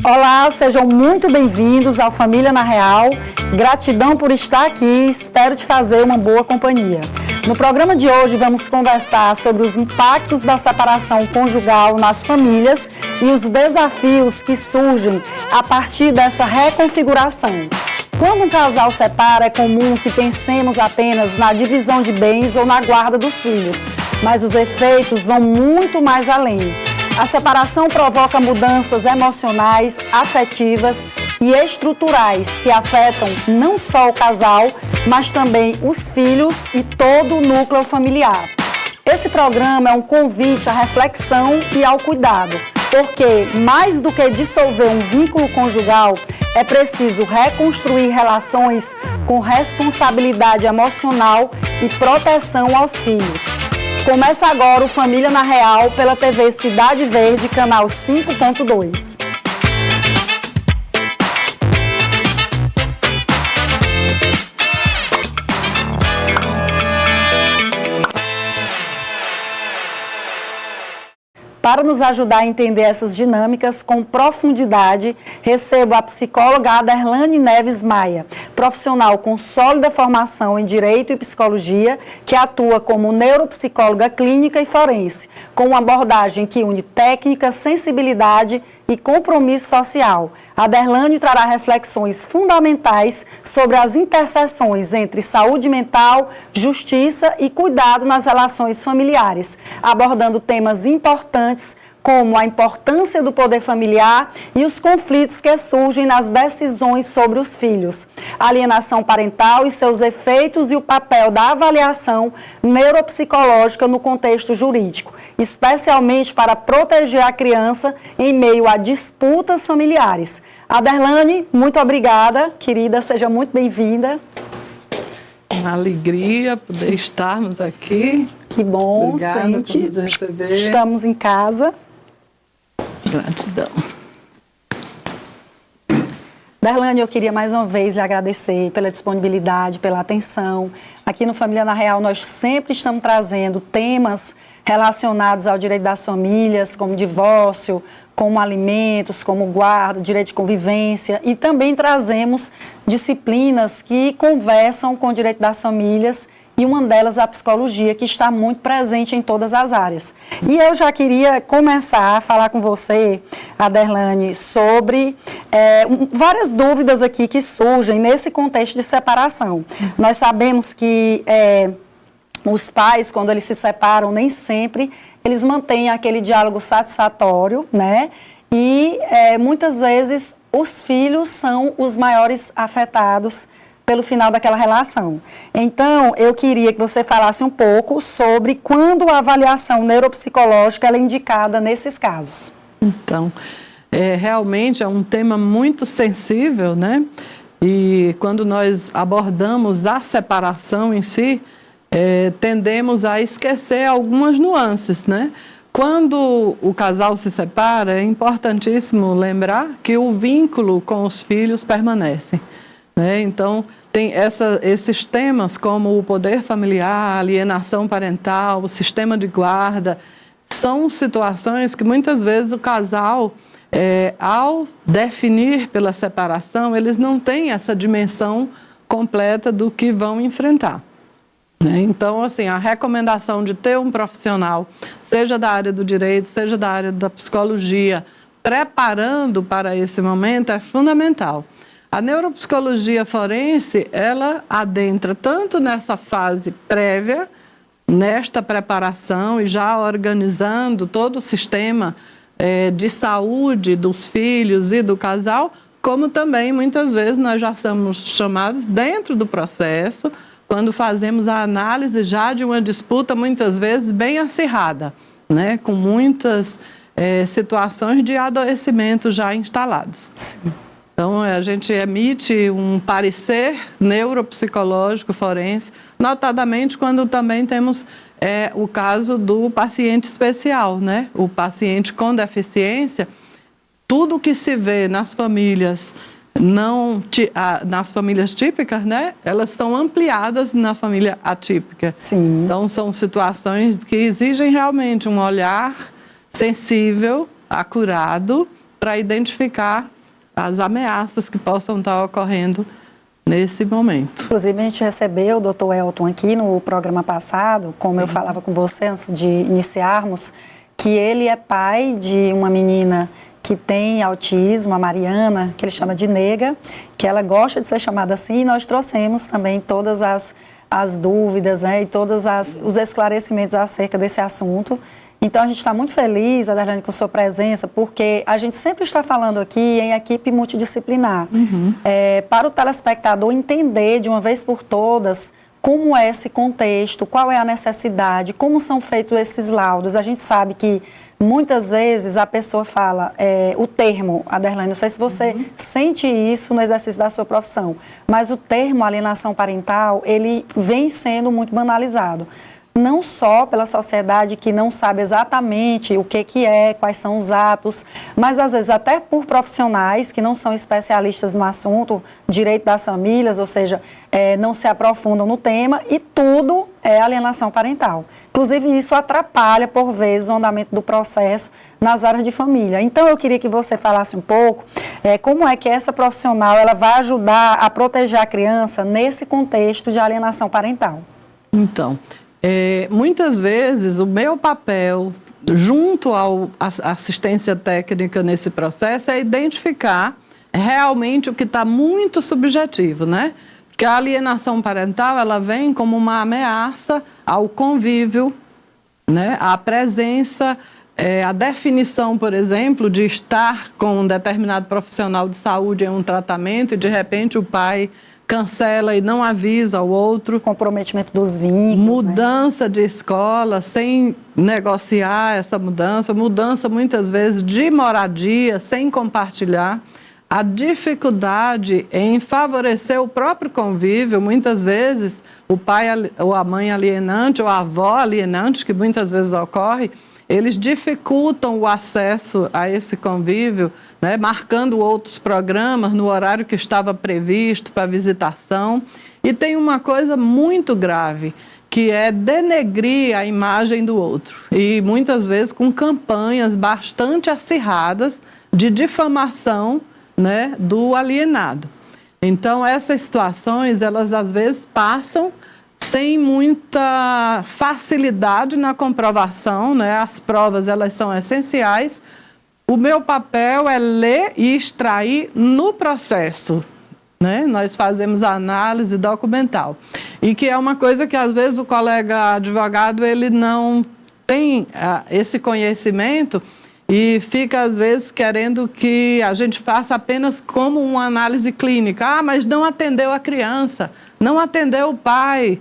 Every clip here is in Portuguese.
Olá, sejam muito bem-vindos ao Família na Real. Gratidão por estar aqui, espero te fazer uma boa companhia. No programa de hoje vamos conversar sobre os impactos da separação conjugal nas famílias e os desafios que surgem a partir dessa reconfiguração. Quando um casal separa, é comum que pensemos apenas na divisão de bens ou na guarda dos filhos, mas os efeitos vão muito mais além. A separação provoca mudanças emocionais, afetivas e estruturais que afetam não só o casal, mas também os filhos e todo o núcleo familiar. Esse programa é um convite à reflexão e ao cuidado, porque mais do que dissolver um vínculo conjugal, é preciso reconstruir relações com responsabilidade emocional e proteção aos filhos. Começa agora o Família na Real pela TV Cidade Verde, canal 5.2. Para nos ajudar a entender essas dinâmicas com profundidade, recebo a psicóloga Aderlane Neves Maia, profissional com sólida formação em Direito e Psicologia, que atua como neuropsicóloga clínica e forense, com uma abordagem que une técnica, sensibilidade e compromisso social. Aderlane trará reflexões fundamentais sobre as interseções entre saúde mental, justiça e cuidado nas relações familiares, abordando temas importantes como a importância do poder familiar e os conflitos que surgem nas decisões sobre os filhos, a alienação parental e seus efeitos e o papel da avaliação neuropsicológica no contexto jurídico, especialmente para proteger a criança em meio a disputas familiares. Aderlane, muito obrigada, querida, seja muito bem-vinda. Uma alegria poder estarmos aqui. Que bom, obrigada sente. Por nos receber. Estamos em casa. Gratidão. Aderlane, eu queria mais uma vez lhe agradecer pela disponibilidade, pela atenção. Aqui no Família na Real nós sempre estamos trazendo temas relacionados ao direito das famílias, como divórcio, como alimentos, como guarda, direito de convivência, e também trazemos disciplinas que conversam com o direito das famílias, e uma delas a psicologia, que está muito presente em todas as áreas. E eu já queria começar a falar com você, Aderlane, sobre várias dúvidas aqui que surgem nesse contexto de separação. Nós sabemos que os pais, quando eles se separam, nem sempre eles mantêm aquele diálogo satisfatório, né? E muitas vezes os filhos são os maiores afetados pelo final daquela relação. Então, eu queria que você falasse um pouco sobre quando a avaliação neuropsicológica ela é indicada nesses casos. Então, realmente é um tema muito sensível, né? E quando nós abordamos a separação em si, tendemos a esquecer algumas nuances, né? Quando o casal se separa, é importantíssimo lembrar que o vínculo com os filhos permanece. Então, tem esses temas como o poder familiar, a alienação parental, o sistema de guarda, são situações que muitas vezes o casal, ao definir pela separação, eles não têm essa dimensão completa do que vão enfrentar. Então, assim, a recomendação de ter um profissional, seja da área do direito, seja da área da psicologia, preparando para esse momento é fundamental. A neuropsicologia forense, ela adentra tanto nessa fase prévia, nesta preparação e já organizando todo o sistema de saúde dos filhos e do casal, como também, muitas vezes, nós já somos chamados dentro do processo, quando fazemos a análise já de uma disputa, muitas vezes, bem acirrada, né? Com muitas situações de adoecimento já instalados. Sim. Então, a gente emite um parecer neuropsicológico forense, notadamente quando também temos o caso do paciente especial, né? O paciente com deficiência. Tudo que se vê nas famílias, nas famílias típicas, né? Elas são ampliadas na família atípica. Sim. Então, são situações que exigem realmente um olhar sensível, acurado, para identificar as ameaças que possam estar ocorrendo nesse momento. Inclusive, a gente recebeu o Dr. Elton aqui no programa passado, como eu falava com você antes de iniciarmos, que ele é pai de uma menina que tem autismo, a Mariana, que ele chama de nega, que ela gosta de ser chamada assim, e nós trouxemos também todas as dúvidas, né, e todos os esclarecimentos acerca desse assunto. Então, a gente está muito feliz, Aderlane, com sua presença, porque a gente sempre está falando aqui em equipe multidisciplinar, para o telespectador entender de uma vez por todas como é esse contexto, qual é a necessidade, como são feitos esses laudos. A gente sabe que muitas vezes a pessoa fala o termo, Aderlane, não sei se você sente isso no exercício da sua profissão, mas o termo alienação parental, ele vem sendo muito banalizado. Não só pela sociedade que não sabe exatamente o que é, quais são os atos, mas às vezes até por profissionais que não são especialistas no assunto, direito das famílias, ou seja, não se aprofundam no tema, e tudo é alienação parental. Inclusive isso atrapalha por vezes o andamento do processo nas áreas de família. Então eu queria que você falasse um pouco como é que essa profissional ela vai ajudar a proteger a criança nesse contexto de alienação parental. Então, muitas vezes o meu papel, junto à assistência técnica nesse processo, é identificar realmente o que está muito subjetivo, né? Porque a alienação parental, ela vem como uma ameaça ao convívio, né? À presença, a definição, por exemplo, de estar com um determinado profissional de saúde em um tratamento e, de repente, o pai cancela e não avisa ao outro. Comprometimento dos vínculos. Mudança de escola, sem negociar essa mudança muitas vezes de moradia, sem compartilhar. A dificuldade em favorecer o próprio convívio, muitas vezes o pai ou a mãe alienante ou a avó alienante, que muitas vezes ocorre, eles dificultam o acesso a esse convívio, né, marcando outros programas no horário que estava previsto para visitação. E tem uma coisa muito grave, que é denegrir a imagem do outro. E muitas vezes com campanhas bastante acirradas de difamação, né, do alienado. Então, essas situações, elas às vezes passam sem muita facilidade na comprovação, né? As provas, elas são essenciais. O meu papel é ler e extrair no processo, né? Nós fazemos a análise documental. E que é uma coisa que, às vezes, o colega advogado, ele não tem esse conhecimento e fica, às vezes, querendo que a gente faça apenas como uma análise clínica. Ah, mas não atendeu a criança, não atendeu o pai.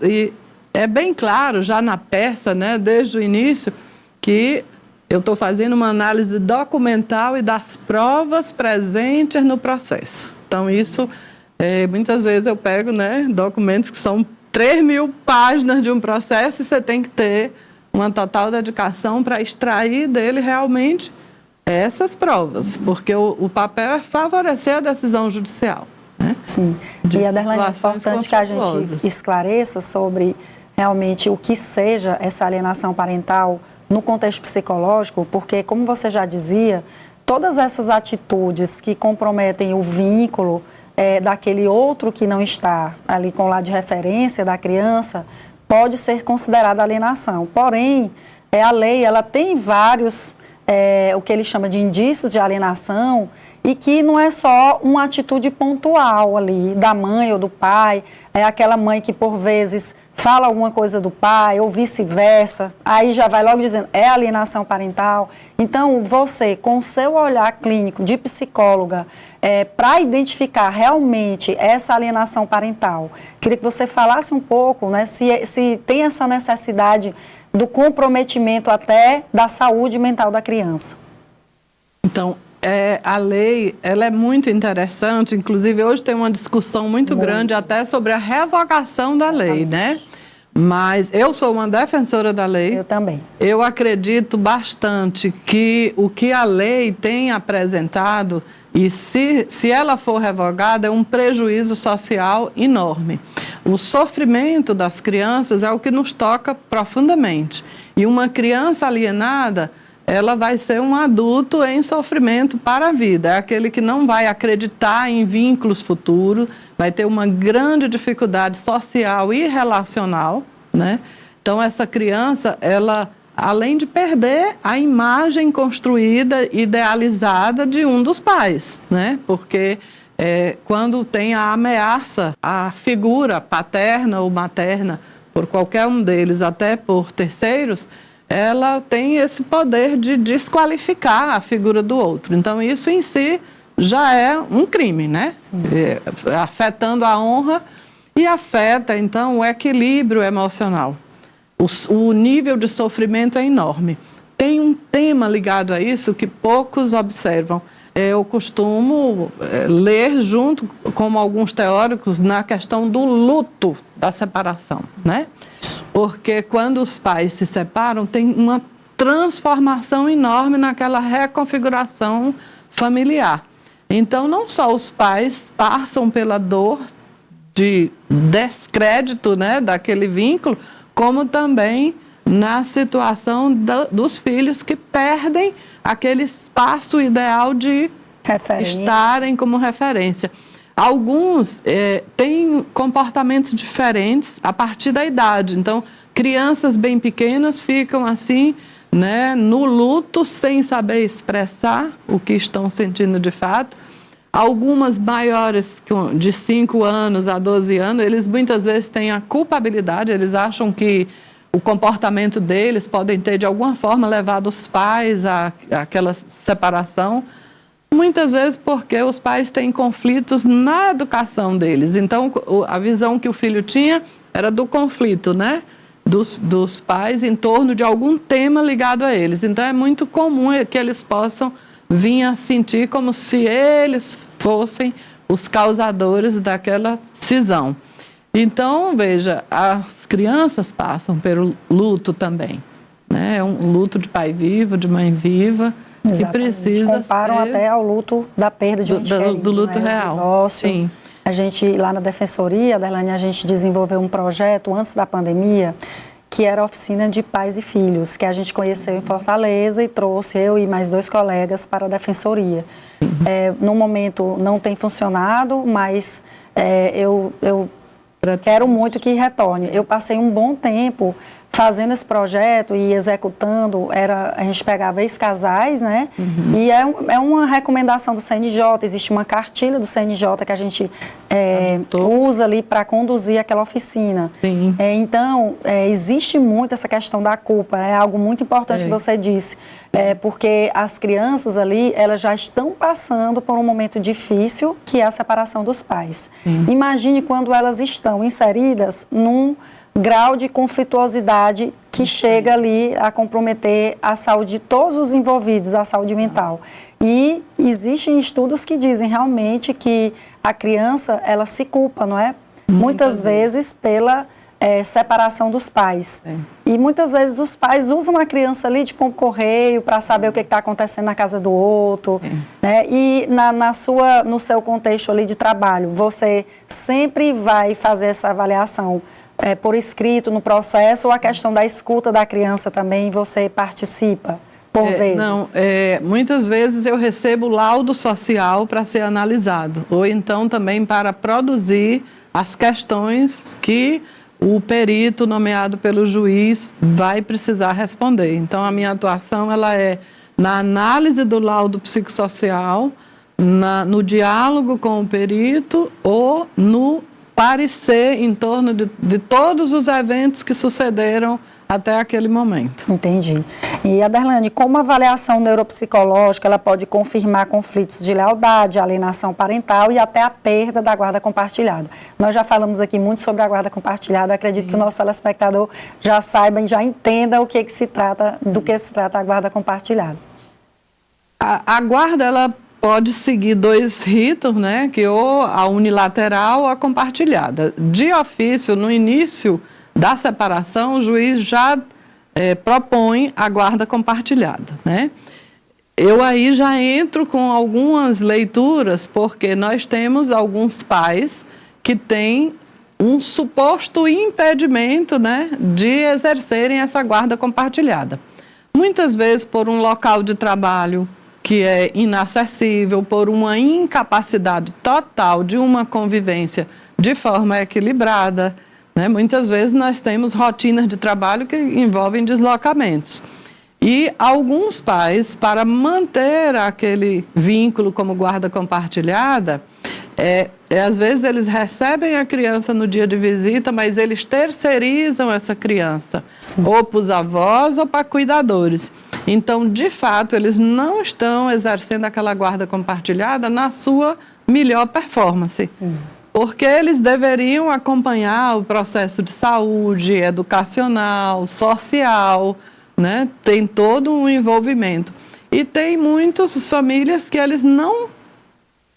E é bem claro, já na peça, né, desde o início, que eu estou fazendo uma análise documental e das provas presentes no processo. Então, isso, muitas vezes eu pego, né, documentos que são 3.000 páginas de um processo e você tem que ter uma total dedicação para extrair dele realmente essas provas, porque o papel é favorecer a decisão judicial. Né? Sim, e Aderlane, é importante que a gente esclareça sobre realmente o que seja essa alienação parental no contexto psicológico, porque, como você já dizia, todas essas atitudes que comprometem o vínculo daquele outro que não está ali com o lado de referência da criança, pode ser considerada alienação. Porém, a lei ela tem vários, o que ele chama de indícios de alienação, e que não é só uma atitude pontual ali da mãe ou do pai, é aquela mãe que por vezes fala alguma coisa do pai ou vice-versa, aí já vai logo dizendo, é alienação parental. Então, você, com o seu olhar clínico de psicóloga, para identificar realmente essa alienação parental, queria que você falasse um pouco, né, se tem essa necessidade do comprometimento até da saúde mental da criança. Então, a lei, ela é muito interessante, inclusive hoje tem uma discussão muito grande até sobre a revogação da lei, né? Mas eu sou uma defensora da lei. Eu também. Eu acredito bastante que o que a lei tem apresentado, e se ela for revogada, é um prejuízo social enorme. O sofrimento das crianças é o que nos toca profundamente. E uma criança alienada, ela vai ser um adulto em sofrimento para a vida. É aquele que não vai acreditar em vínculos futuros, vai ter uma grande dificuldade social e relacional, né? Então, essa criança, ela, além de perder a imagem construída, idealizada de um dos pais, né? Porque quando tem a ameaça, a figura paterna ou materna, por qualquer um deles, até por terceiros, ela tem esse poder de desqualificar a figura do outro. Então, isso em si já é um crime, né? Afetando a honra e afeta, então, o equilíbrio emocional. O nível de sofrimento é enorme. Tem um tema ligado a isso que poucos observam. Eu costumo ler junto com alguns teóricos na questão do luto da separação, né? Porque quando os pais se separam, tem uma transformação enorme naquela reconfiguração familiar. Então, não só os pais passam pela dor de descrédito, né, daquele vínculo, como também na situação dos filhos que perdem aquele espaço ideal de estarem como referência. Alguns têm comportamentos diferentes a partir da idade. Então, crianças bem pequenas ficam assim, né, no luto, sem saber expressar o que estão sentindo de fato. Algumas maiores, de 5 anos a 12 anos, eles muitas vezes têm a culpabilidade, eles acham que o comportamento deles podem ter, de alguma forma, levado os pais àquela separação. Muitas vezes porque os pais têm conflitos na educação deles. Então, a visão que o filho tinha era do conflito, né? Dos pais em torno de algum tema ligado a eles. Então, é muito comum que eles possam vir a sentir como se eles fossem os causadores daquela cisão. Então, veja, as crianças passam pelo luto também, né? É um luto de pai vivo, de mãe viva. Exatamente. Que precisa comparam ser... até ao luto da perda de um ente querido, do luto né? real. O divórcio. Sim. A gente, lá na Defensoria, Darlane, a gente desenvolveu um projeto antes da pandemia, que era a oficina de pais e filhos, que a gente conheceu em Fortaleza e trouxe eu e mais 2 colegas para a Defensoria. No momento não tem funcionado, mas eu quero muito que retorne. Eu passei um bom tempo fazendo esse projeto e executando, a gente pegava ex-casais, né? Uhum. E é uma recomendação do CNJ, existe uma cartilha do CNJ que a gente usa ali para conduzir aquela oficina. Sim. Então, existe muito essa questão da culpa, é algo muito importante que você disse, porque as crianças ali, elas já estão passando por um momento difícil, que é a separação dos pais. Imagine quando elas estão inseridas num grau de conflituosidade que chega ali a comprometer a saúde de todos os envolvidos, a saúde mental. E existem estudos que dizem realmente que a criança, ela se culpa, não é? Muitas vezes pela separação dos pais. E muitas vezes os pais usam a criança ali tipo um correio para saber o que está acontecendo na casa do outro. Né? E no seu contexto ali de trabalho, você sempre vai fazer essa avaliação por escrito no processo, ou a questão da escuta da criança também, você participa por vezes? Não, muitas vezes eu recebo laudo social para ser analisado, ou então também para produzir as questões que o perito nomeado pelo juiz vai precisar responder. Então, a minha atuação ela é na análise do laudo psicossocial, no diálogo com o perito ou no parecer em torno de todos os eventos que sucederam até aquele momento. Entendi. E, Aderlane, como a avaliação neuropsicológica ela pode confirmar conflitos de lealdade, alienação parental e até a perda da guarda compartilhada? Nós já falamos aqui muito sobre a guarda compartilhada, acredito que o nosso telespectador já saiba e já entenda do que se trata a guarda compartilhada. A guarda, ela pode seguir 2 ritos, né? Que ou a unilateral ou a compartilhada. De ofício, no início da separação, o juiz já propõe a guarda compartilhada, né? Eu aí já entro com algumas leituras, porque nós temos alguns pais que têm um suposto impedimento, né, de exercerem essa guarda compartilhada. muitas vezes por um local de trabalho que é inacessível, por uma incapacidade total de uma convivência de forma equilibrada, né? Muitas vezes nós temos rotinas de trabalho que envolvem deslocamentos. E alguns pais, para manter aquele vínculo como guarda compartilhada, às vezes eles recebem a criança no dia de visita, mas eles terceirizam essa criança, sim, ou para os avós ou para cuidadores. Então, de fato, eles não estão exercendo aquela guarda compartilhada na sua melhor performance. Sim. Porque eles deveriam acompanhar o processo de saúde, educacional, social, né? Tem todo um envolvimento. E tem muitas famílias que eles não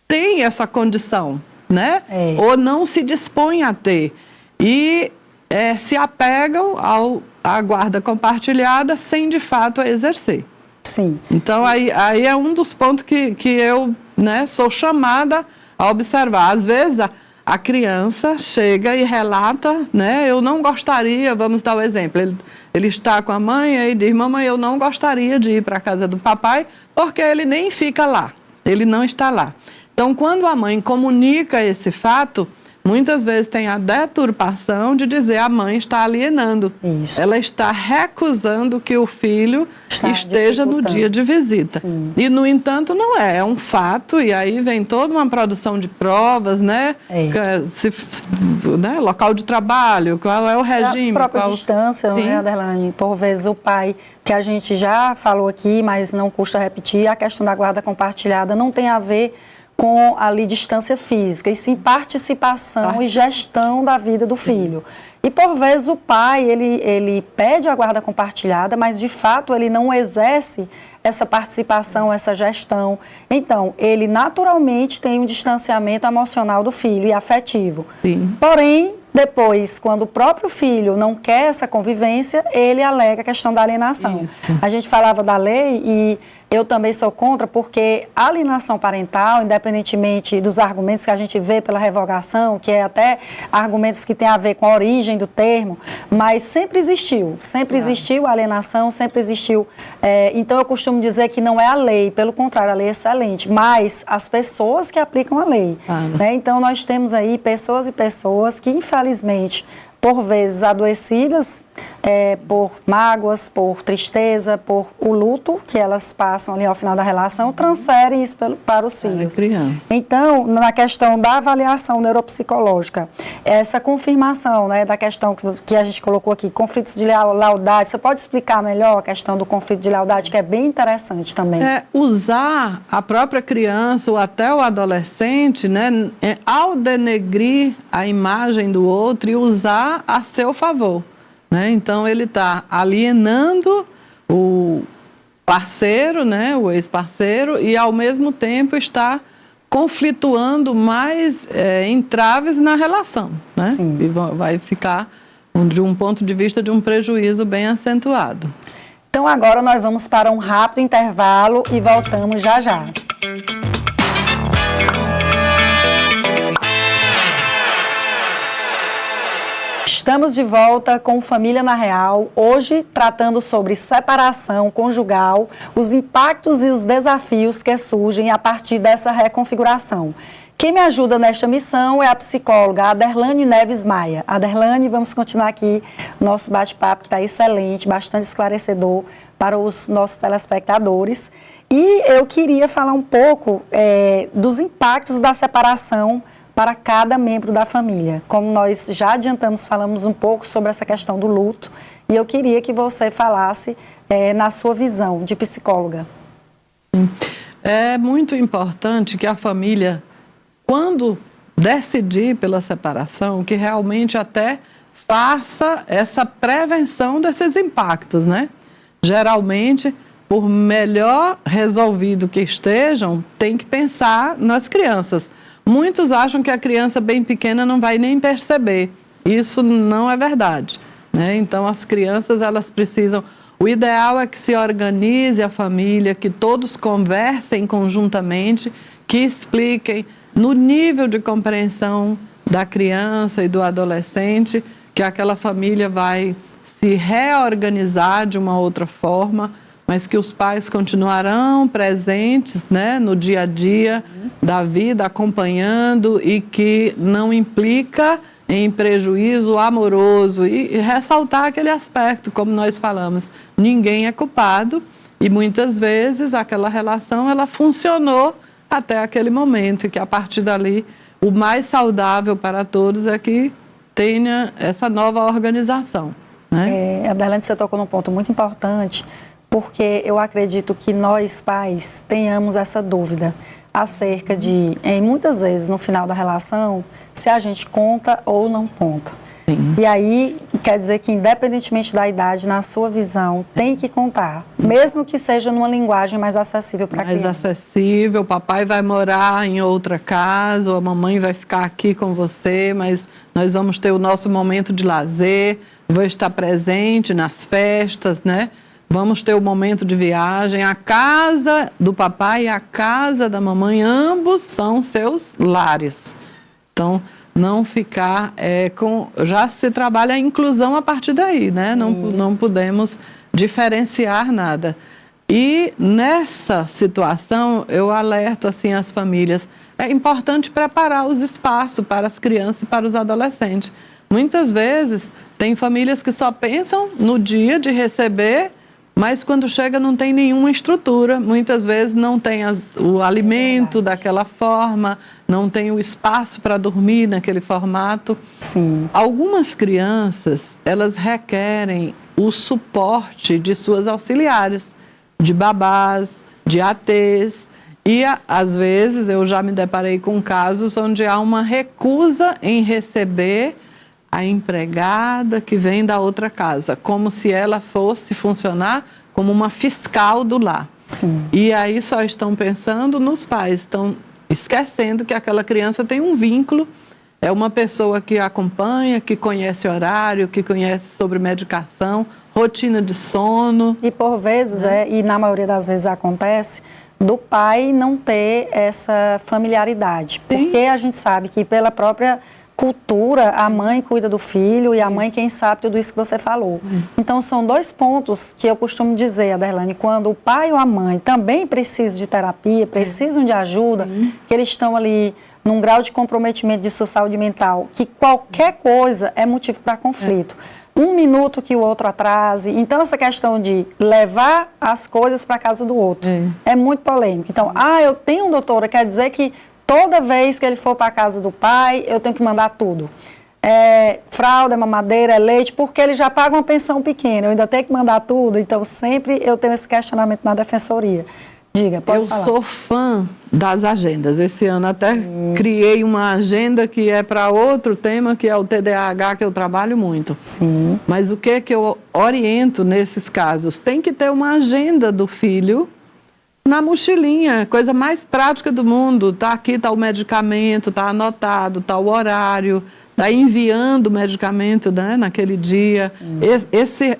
têm essa condição, né? Ou não se dispõem a ter. E se apegam à guarda compartilhada sem, de fato, exercer. Sim. Então, aí é um dos pontos que eu, né, sou chamada a observar. Às vezes, a criança chega e relata, né, eu não gostaria, vamos dar o exemplo, ele está com a mãe e diz, mamãe, eu não gostaria de ir para a casa do papai, porque ele nem fica lá, ele não está lá. Então, quando a mãe comunica esse fato, muitas vezes tem a deturpação de dizer a mãe está alienando. Isso. Ela está recusando que o filho esteja no dia de visita. Sim. E, no entanto, não é. É um fato, e aí vem toda uma produção de provas, né? Né? Local de trabalho, qual é o regime. A própria distância, né, Aderlane? Por vezes o pai, que a gente já falou aqui, mas não custa repetir, a questão da guarda compartilhada não tem a ver com ali distância física, e sim participação e gestão da vida do filho. E por vezes o pai, ele pede a guarda compartilhada, mas de fato ele não exerce essa participação, essa gestão. Então, ele naturalmente tem um distanciamento emocional do filho e afetivo. Sim. Porém, depois, quando o próprio filho não quer essa convivência, ele alega a questão da alienação. Isso. A gente falava da lei e eu também sou contra, porque a alienação parental, independentemente dos argumentos que a gente vê pela revogação, que é até argumentos que têm a ver com a origem do termo, mas sempre existiu a alienação, sempre existiu. Então, eu costumo dizer que não é a lei, pelo contrário, a lei é excelente, mas as pessoas que aplicam a lei. Né? Então, nós temos aí pessoas e pessoas que, infelizmente, por vezes adoecidas, por mágoas, por tristeza, por o luto que elas passam ali ao final da relação, transferem isso para os filhos. Então, na questão da avaliação neuropsicológica, essa confirmação, né, da questão que a gente colocou aqui, conflitos de lealdade, você pode explicar melhor a questão do conflito de lealdade, que é bem interessante também. Usar a própria criança ou até o adolescente, né, ao denegrir a imagem do outro e usar a seu favor, né? Então ele está alienando o parceiro, né, o ex-parceiro, e ao mesmo tempo está conflituando mais entraves na relação, né? Sim. E vai ficar de um ponto de vista de um prejuízo bem acentuado. Então agora nós vamos para um rápido intervalo e voltamos já já. Estamos de volta com Família na Real, hoje tratando sobre separação conjugal, os impactos e os desafios que surgem a partir dessa reconfiguração. Quem me ajuda nesta missão é a psicóloga Aderlane Neves Maia. Aderlane, vamos continuar aqui o nosso bate-papo, que está excelente, bastante esclarecedor para os nossos telespectadores. E eu queria falar um pouco dos impactos da separação para cada membro da família. Como nós já adiantamos, falamos um pouco sobre essa questão do luto, e eu queria que você falasse na sua visão de psicóloga. É muito importante que a família, quando decidir pela separação, que realmente até faça essa prevenção desses impactos, né? Geralmente, por melhor resolvido que estejam, tem que pensar nas crianças. Muitos acham que a criança bem pequena não vai nem perceber. Isso não é verdade, né? Então, as crianças, elas precisam... O ideal é que se organize a família, que todos conversem conjuntamente, que expliquem no nível de compreensão da criança e do adolescente, que aquela família vai se reorganizar de uma outra forma, mas que os pais continuarão presentes, né, no dia a dia da vida, acompanhando, e que não implica em prejuízo amoroso, e ressaltar aquele aspecto, como nós falamos, ninguém é culpado, e muitas vezes aquela relação ela funcionou até aquele momento, e que a partir dali o mais saudável para todos é que tenha essa nova organização, né? Adelante, você tocou num ponto muito importante, porque eu acredito que nós pais tenhamos essa dúvida acerca de, muitas vezes no final da relação, se a gente conta ou não conta. Sim. E aí, quer dizer que independentemente da idade, na sua visão, tem que contar, mesmo que seja numa linguagem mais acessível para a criança. Mais acessível, o papai vai morar em outra casa, ou a mamãe vai ficar aqui com você, mas nós vamos ter o nosso momento de lazer, vou estar presente nas festas, né? Vamos ter o momento de viagem, a casa do papai e a casa da mamãe, ambos são seus lares. Então, não ficar já se trabalha a inclusão a partir daí, né? Não podemos diferenciar nada. E nessa situação, eu alerto assim as famílias, é importante preparar os espaços para as crianças e para os adolescentes. Muitas vezes, tem famílias que só pensam no dia de receber, mas quando chega não tem nenhuma estrutura, muitas vezes não tem o alimento daquela forma, não tem o espaço para dormir naquele formato. Sim. Algumas crianças, elas requerem o suporte de suas auxiliares, de babás, de ATs, e às vezes eu já me deparei com casos onde há uma recusa em receber a empregada que vem da outra casa, como se ela fosse funcionar como uma fiscal do lar. Sim. E aí só estão pensando nos pais, estão esquecendo que aquela criança tem um vínculo, é uma pessoa que acompanha, que conhece horário, que conhece sobre medicação, rotina de sono. E por vezes, e na maioria das vezes acontece, do pai não ter essa familiaridade. Sim. Porque a gente sabe que pela própria cultura, a mãe cuida do filho e a mãe quem sabe tudo isso que você falou. Então, são dois pontos que eu costumo dizer, Adelane, quando o pai ou a mãe também precisam de terapia, precisam de ajuda, que eles estão ali num grau de comprometimento de sua saúde mental, que qualquer coisa é motivo para conflito. Um minuto que o outro atrase. Então, essa questão de levar as coisas para a casa do outro é muito polêmica. Então, eu tenho doutora, quer dizer que toda vez que ele for para a casa do pai, eu tenho que mandar tudo. Fralda, mamadeira, leite, porque ele já paga uma pensão pequena, eu ainda tenho que mandar tudo. Então, sempre eu tenho esse questionamento na defensoria. Diga, pode falar. Eu sou fã das agendas. Esse ano até criei uma agenda que é para outro tema, que é o TDAH, que eu trabalho muito. Sim. Mas o que eu oriento nesses casos? Tem que ter uma agenda do filho na mochilinha, coisa mais prática do mundo. Tá aqui, tá o medicamento, tá anotado, tá o horário, tá enviando o medicamento, né, naquele dia.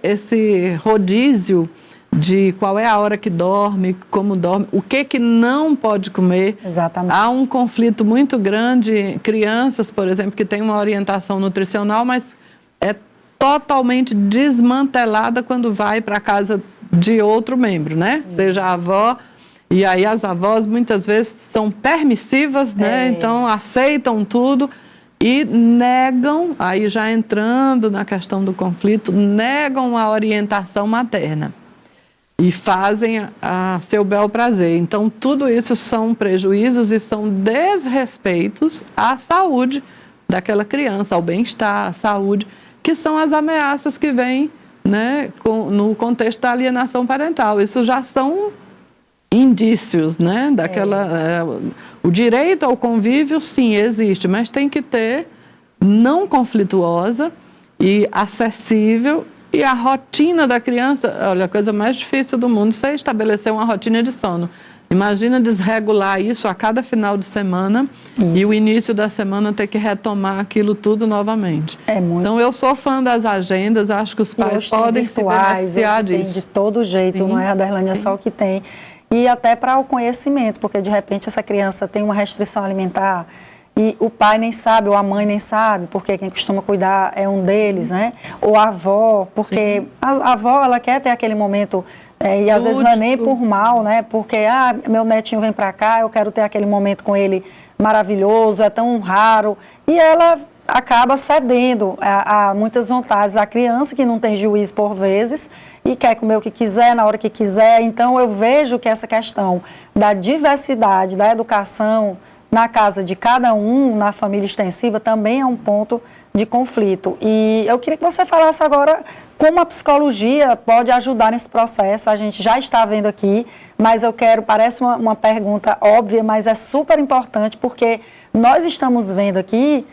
Esse rodízio de qual é a hora que dorme, como dorme, o que não pode comer. Exatamente. Há um conflito muito grande, crianças, por exemplo, que têm uma orientação nutricional, mas é totalmente desmantelada quando vai para a casa de outro membro, né? Seja a avó, e aí as avós muitas vezes são permissivas, né? Então aceitam tudo e negam, aí já entrando na questão do conflito, negam a orientação materna e fazem a seu bel prazer. Então tudo isso são prejuízos e são desrespeitos à saúde daquela criança, ao bem-estar, à saúde, que são as ameaças que vêm, né, no contexto da alienação parental. Isso já são indícios, né, daquela... o direito ao convívio, sim, existe, mas tem que ter não conflituosa e acessível. E a rotina da criança, olha, a coisa mais difícil do mundo é estabelecer uma rotina de sono. Imagina desregular isso a cada final de semana e o início da semana ter que retomar aquilo tudo novamente. Então, eu sou fã das agendas, acho que os pais podem se beneficiar disso. De todo jeito, não é, Adelane? É só o que tem. E até para o conhecimento, porque de repente essa criança tem uma restrição alimentar e o pai nem sabe, ou a mãe nem sabe, porque quem costuma cuidar é um deles, né? Ou a avó, porque a avó, ela quer ter aquele momento E às vezes não é nem por mal, né? Porque, meu netinho vem para cá, eu quero ter aquele momento com ele maravilhoso, é tão raro. E ela acaba cedendo a muitas vontades da criança, que não tem juízo por vezes, e quer comer o que quiser, na hora que quiser. Então, eu vejo que essa questão da diversidade, da educação na casa de cada um, na família extensiva, também é um ponto de conflito. E eu queria que você falasse agora como a psicologia pode ajudar nesse processo. A gente já está vendo aqui, mas parece uma pergunta óbvia, mas é super importante, porque nós estamos vendo aqui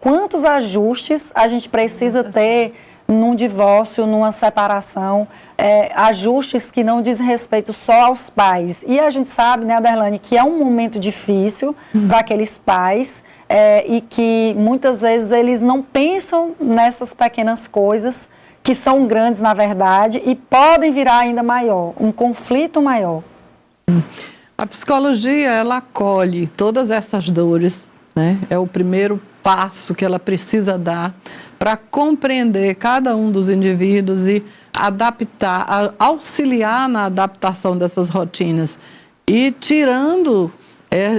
quantos ajustes a gente precisa ter num divórcio, numa separação, ajustes que não dizem respeito só aos pais. E a gente sabe, né, Aderlane, que é um momento difícil para aqueles pais e que muitas vezes eles não pensam nessas pequenas coisas que são grandes, na verdade, e podem virar ainda maior, um conflito maior. A psicologia, ela acolhe todas essas dores, né? É o primeiro passo que ela precisa dar para compreender cada um dos indivíduos e adaptar, auxiliar na adaptação dessas rotinas e tirando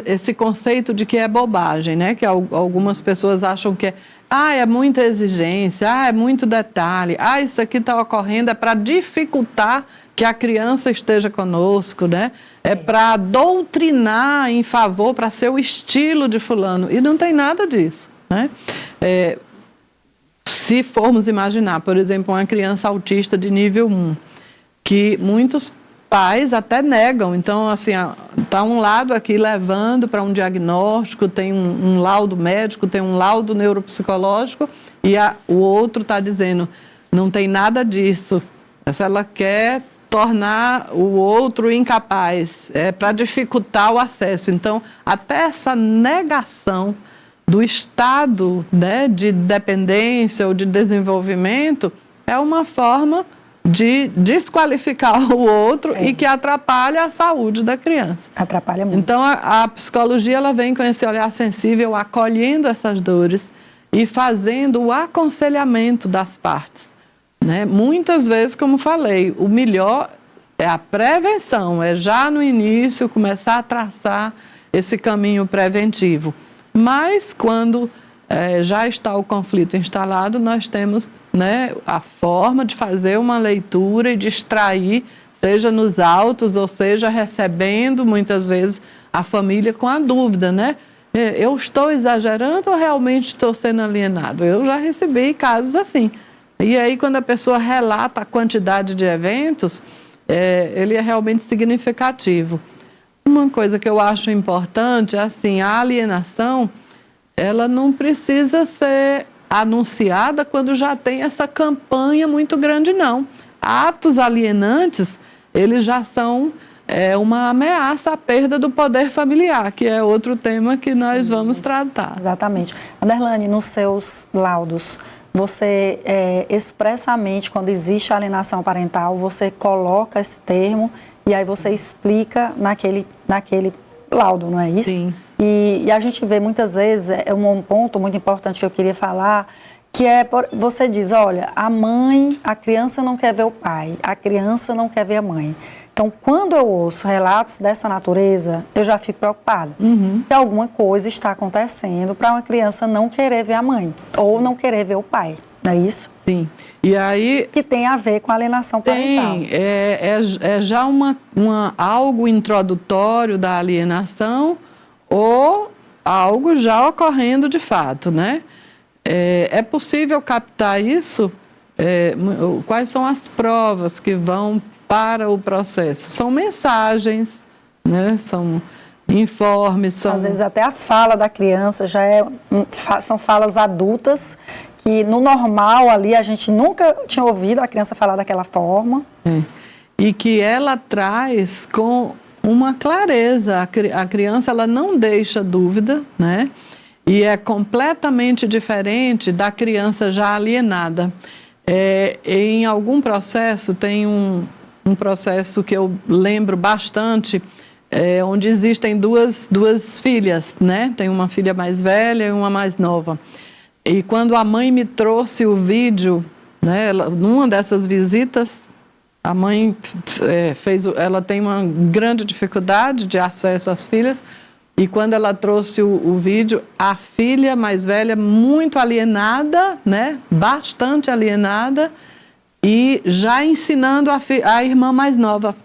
esse conceito de que é bobagem, né? Que algumas pessoas acham que é muita exigência, é muito detalhe, isso aqui está ocorrendo é para dificultar que a criança esteja conosco, né? É para doutrinar em favor, para ser o estilo de fulano, e não tem nada disso, né? Se formos imaginar, por exemplo, uma criança autista de nível 1, que muitos pais até negam, então assim, está um lado aqui levando para um diagnóstico, tem um laudo médico, tem um laudo neuropsicológico, e o outro está dizendo, não tem nada disso, se ela quer tornar o outro incapaz, para dificultar o acesso. Então, até essa negação do estado, né, de dependência ou de desenvolvimento é uma forma de desqualificar o outro e que atrapalha a saúde da criança. Atrapalha muito. Então, a psicologia ela vem com esse olhar sensível, acolhendo essas dores e fazendo o aconselhamento das partes, né? Muitas vezes, como falei, o melhor é a prevenção, é já no início começar a traçar esse caminho preventivo. Mas, quando já está o conflito instalado, nós temos, né, a forma de fazer uma leitura e de extrair, seja nos autos, ou seja, recebendo, muitas vezes, a família com a dúvida, né? Eu estou exagerando ou realmente estou sendo alienado? Eu já recebi casos assim. E aí, quando a pessoa relata a quantidade de eventos, ele é realmente significativo. Uma coisa que eu acho importante é assim, a alienação, ela não precisa ser anunciada quando já tem essa campanha muito grande, não. Atos alienantes, eles já são uma ameaça à perda do poder familiar, que é outro tema que nós vamos tratar. Exatamente. Aderlane, nos seus laudos, você expressamente, quando existe alienação parental, você coloca esse termo e aí você explica naquele laudo, não é isso? Sim. E a gente vê muitas vezes, um ponto muito importante que eu queria falar, que você diz, olha, a criança não quer ver o pai, a criança não quer ver a mãe. Então, quando eu ouço relatos dessa natureza, eu já fico preocupada. Que alguma coisa está acontecendo para uma criança não querer ver a mãe, ou não querer ver o pai, não é isso? Sim. E aí... Que tem a ver com a alienação parental. É já algo introdutório da alienação ou algo já ocorrendo de fato, né? É possível captar isso? Quais são as provas que vão para o processo? São mensagens, né? São informes. Às vezes até a fala da criança já são falas adultas que no normal ali a gente nunca tinha ouvido a criança falar daquela forma. E que ela traz com uma clareza, a criança ela não deixa dúvida, né? E é completamente diferente da criança já alienada. Em algum processo, tem um processo que eu lembro bastante, onde existem duas filhas, né? Tem uma filha mais velha e uma mais nova. E quando a mãe me trouxe o vídeo, né, numa dessas visitas, A mãe ela tem uma grande dificuldade de acesso às filhas, e quando ela trouxe o vídeo, a filha mais velha muito alienada, né? Bastante alienada, e já ensinando a irmã mais nova,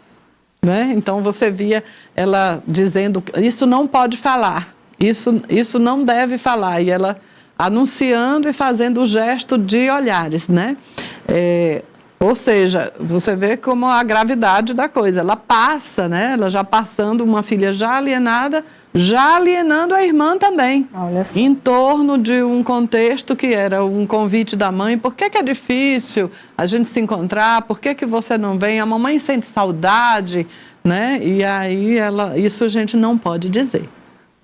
né? Então você via ela dizendo, isso não pode falar, isso não deve falar, e ela anunciando e fazendo o gesto de olhares, né? Ou seja, você vê como a gravidade da coisa, ela passa, né? Ela já passando, uma filha já alienada, já alienando a irmã também. Olha só. Em torno de um contexto que era um convite da mãe, por que é difícil a gente se encontrar, por que você não vem, a mamãe sente saudade, né? E aí isso a gente não pode dizer,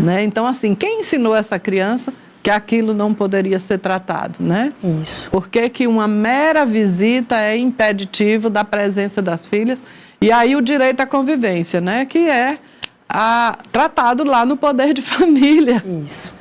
né? Então assim, quem ensinou essa criança que aquilo não poderia ser tratado, né? Isso. Por que uma mera visita é impeditivo da presença das filhas? E aí o direito à convivência, né? Que é tratado lá no poder de família. Isso.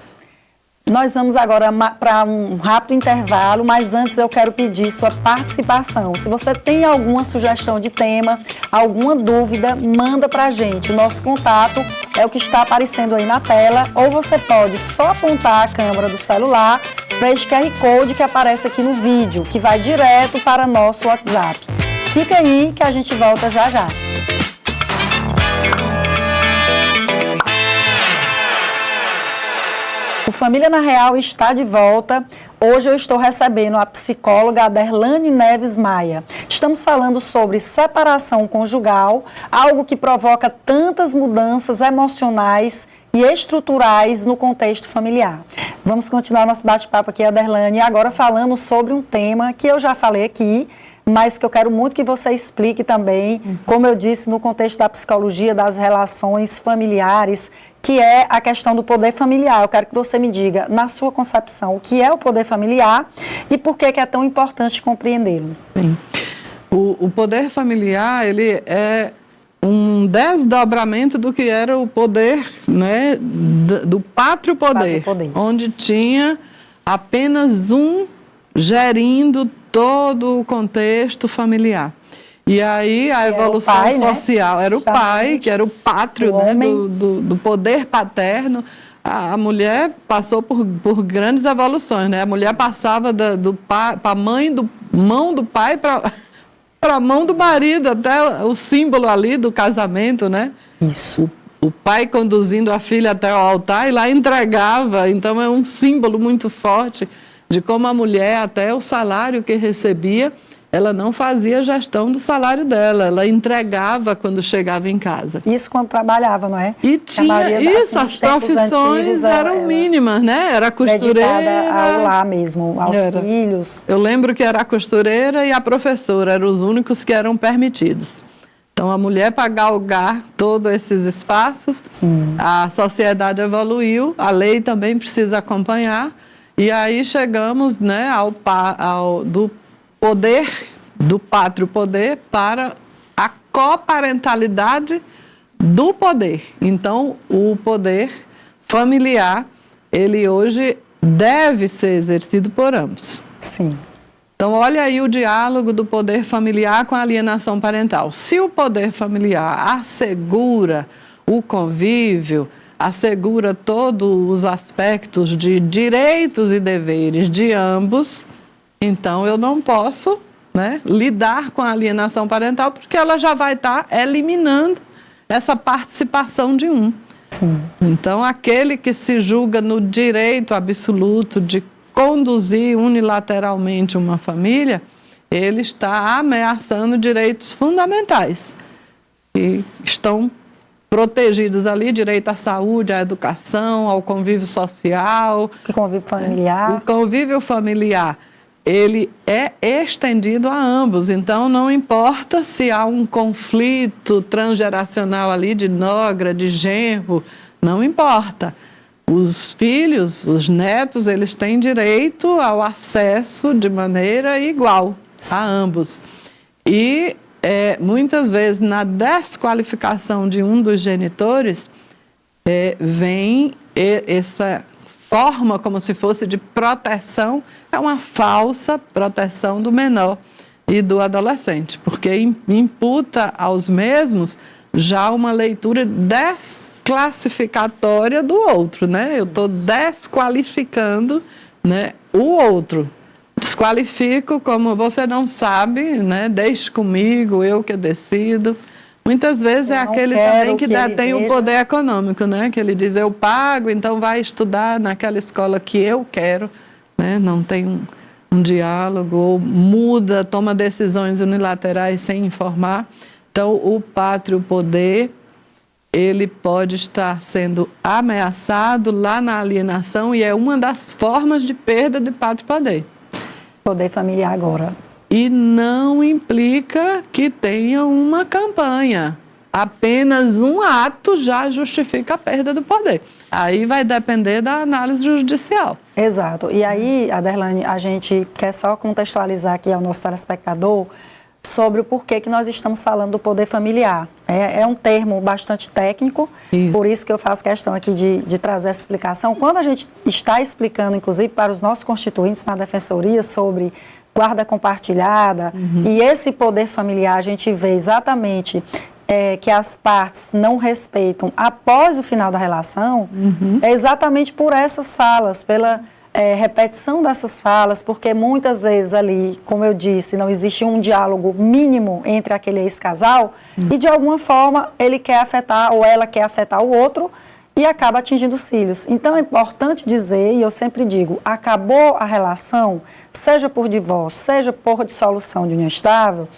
Nós vamos agora para um rápido intervalo, mas antes eu quero pedir sua participação. Se você tem alguma sugestão de tema, alguma dúvida, manda para a gente. O nosso contato é o que está aparecendo aí na tela, ou você pode só apontar a câmera do celular para esse QR Code que aparece aqui no vídeo, que vai direto para nosso WhatsApp. Fica aí que a gente volta já já. O Família na Real está de volta. Hoje eu estou recebendo a psicóloga Aderlane Neves Maia. Estamos falando sobre separação conjugal, algo que provoca tantas mudanças emocionais e estruturais no contexto familiar. Vamos continuar nosso bate-papo aqui, Aderlane, agora falando sobre um tema que eu já falei aqui, mas que eu quero muito que você explique também, como eu disse, no contexto da psicologia, das relações familiares, que é a questão do poder familiar. Eu quero que você me diga, na sua concepção, o que é o poder familiar e por que é tão importante compreendê-lo. Sim. O poder familiar, ele é um desdobramento do que era o poder, né, do pátrio poder, onde tinha apenas um gerindo todo o contexto familiar. E aí a evolução pai, social, né? Era o pai, que era o pátrio, né, do poder paterno. A mulher passou por grandes evoluções, né? A mulher passava para a mão do pai para a mão do marido, até o símbolo ali do casamento, né? Isso. O pai conduzindo a filha até o altar e lá entregava. Então é um símbolo muito forte de como a mulher, até o salário que recebia, ela não fazia gestão do salário dela, ela entregava quando chegava em casa. Isso quando trabalhava, não é? E tinha isso, as profissões eram mínimas, né? Era a costureira. Dedicada ao lar mesmo, aos filhos. Eu lembro que era a costureira e a professora, eram os únicos que eram permitidos. Então, a mulher para galgar todos esses espaços, sim, a sociedade evoluiu, a lei também precisa acompanhar, e aí chegamos, né, do poder, do pátrio poder, para a coparentalidade do poder. Então, o poder familiar, ele hoje deve ser exercido por ambos. Sim. Então, olha aí o diálogo do poder familiar com a alienação parental. Se o poder familiar assegura o convívio, assegura todos os aspectos de direitos e deveres de ambos, então eu não posso, né, lidar com a alienação parental, porque ela já vai estar eliminando essa participação de um. Sim. Então, aquele que se julga no direito absoluto de conduzir unilateralmente uma família, ele está ameaçando direitos fundamentais que estão protegidos ali, direito à saúde, à educação, ao convívio social. O convívio familiar. O convívio familiar, ele é estendido a ambos, então não importa se há um conflito transgeracional ali de nogra, de genro, não importa. Os filhos, os netos, eles têm direito ao acesso de maneira igual a ambos. E muitas vezes na desqualificação de um dos genitores vem essa forma como se fosse de proteção, é uma falsa proteção do menor. e do adolescente, porque imputa aos mesmos já uma leitura desclassificatória do outro, né? Eu estou desqualificando, né, o outro. Desqualifico como você não sabe, né? Deixe comigo, eu que decido. Muitas vezes é aquele também que detém o poder econômico, né? Que ele diz, eu pago, então vai estudar naquela escola que eu quero, né? Não tem um diálogo, ou muda, toma decisões unilaterais sem informar. Então, o pátrio poder, ele pode estar sendo ameaçado lá na alienação e é uma das formas de perda de pátrio poder. Poder familiar agora. E não implica que tenha uma campanha. Apenas um ato já justifica a perda do poder. Aí vai depender da análise judicial. Exato. E aí, Aderlane, a gente quer só contextualizar aqui ao nosso telespectador sobre o porquê que nós estamos falando do poder familiar. É um termo bastante técnico, por isso que eu faço questão aqui de trazer essa explicação. Quando a gente está explicando, inclusive, para os nossos constituintes na Defensoria sobre guarda compartilhada, e esse poder familiar a gente vê exatamente que as partes não respeitam após o final da relação, é exatamente por essas falas, pela repetição dessas falas, porque muitas vezes ali, como eu disse, não existe um diálogo mínimo entre aquele ex-casal e de alguma forma ele quer afetar ou ela quer afetar o outro e acaba atingindo os filhos. Então é importante dizer, e eu sempre digo, acabou a relação, seja por divórcio, seja por dissolução de união estável,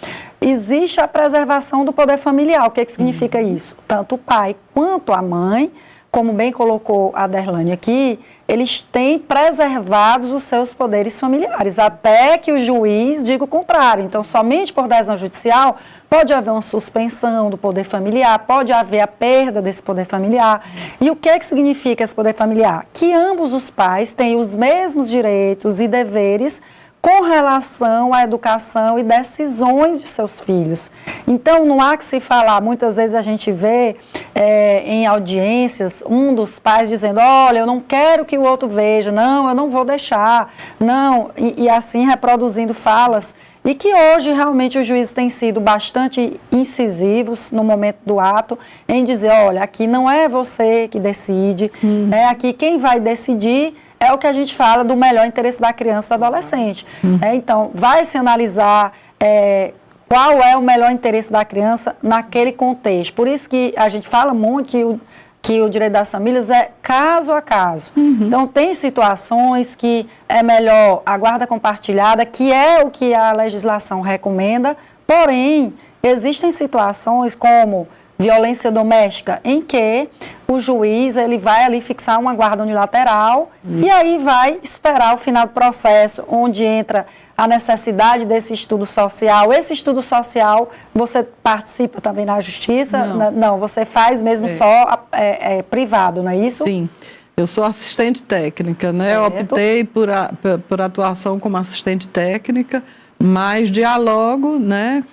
existe a preservação do poder familiar. O que significa isso? Tanto o pai quanto a mãe, como bem colocou a Aderlane aqui, eles têm preservados os seus poderes familiares, até que o juiz diga o contrário. Então, somente por decisão judicial, pode haver uma suspensão do poder familiar, pode haver a perda desse poder familiar. E o que significa esse poder familiar? Que ambos os pais têm os mesmos direitos e deveres com relação à educação e decisões de seus filhos. Então, não há que se falar, muitas vezes a gente vê em audiências um dos pais dizendo, olha, eu não quero que o outro veja, não, eu não vou deixar, não, e assim reproduzindo falas, e que hoje realmente os juízes têm sido bastante incisivos no momento do ato, em dizer, olha, aqui não é você que decide, aqui quem vai decidir é o que a gente fala do melhor interesse da criança e do adolescente. Então, vai se analisar qual é o melhor interesse da criança naquele contexto. Por isso que a gente fala muito que o direito das famílias é caso a caso. Então, tem situações que é melhor a guarda compartilhada, que é o que a legislação recomenda, porém, existem situações como violência doméstica, em que o juiz ele vai ali fixar uma guarda unilateral e aí vai esperar o final do processo, onde entra a necessidade desse estudo social. Esse estudo social, você participa também na justiça? Não, você faz mesmo só privado, não é isso? Sim. Eu sou assistente técnica, né? Eu optei por atuação como assistente técnica, mas dialogo, né,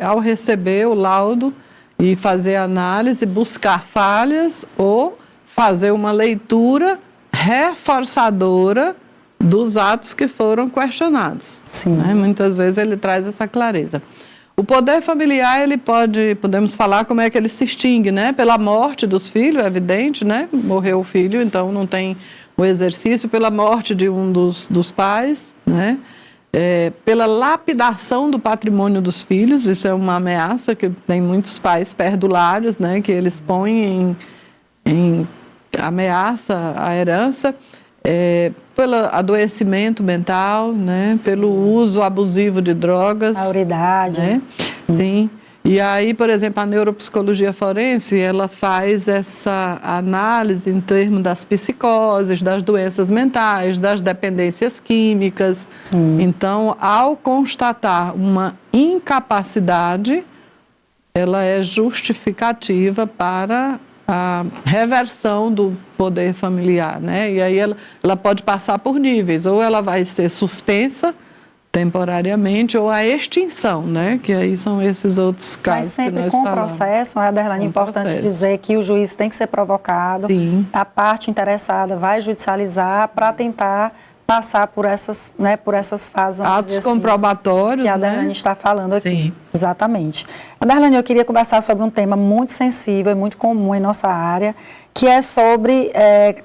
ao receber o laudo e fazer análise, buscar falhas ou fazer uma leitura reforçadora dos atos que foram questionados. Né? Muitas vezes ele traz essa clareza. O poder familiar, podemos falar como é que ele se extingue, né? Pela morte dos filhos, é evidente, né? Morreu o filho, então não tem o exercício, pela morte de um dos pais, né? Pela lapidação do patrimônio dos filhos, isso é uma ameaça que tem muitos pais perdulários, né, que eles põem em ameaça à herança, pelo adoecimento mental, né, pelo uso abusivo de drogas. Maioridade. Né? Sim. E aí, por exemplo, a neuropsicologia forense, ela faz essa análise em termos das psicoses, das doenças mentais, das dependências químicas. Então, ao constatar uma incapacidade, ela é justificativa para a reversão do poder familiar, né? E aí ela pode passar por níveis, ou ela vai ser suspensa temporariamente, ou a extinção, né? Que aí são esses outros casos. Mas sempre que nós com o falamos. processo, Aderlane, é importante dizer que o juiz tem que ser provocado, a parte interessada vai judicializar para tentar passar por essas, né, por essas fases. Atos comprobatórios, que a Darlane está falando aqui. Sim. Exatamente. Darlane, eu queria conversar sobre um tema muito sensível e muito comum em nossa área, que é sobre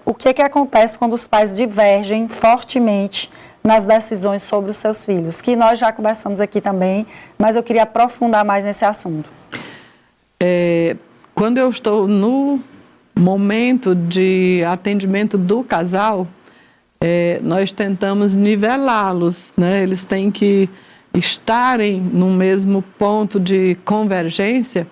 o que acontece quando os pais divergem fortemente nas decisões sobre os seus filhos, que nós já conversamos aqui também, mas eu queria aprofundar mais nesse assunto. Quando eu estou no momento de atendimento do casal, nós tentamos nivelá-los, né? Eles têm que estarem no mesmo ponto de convergência,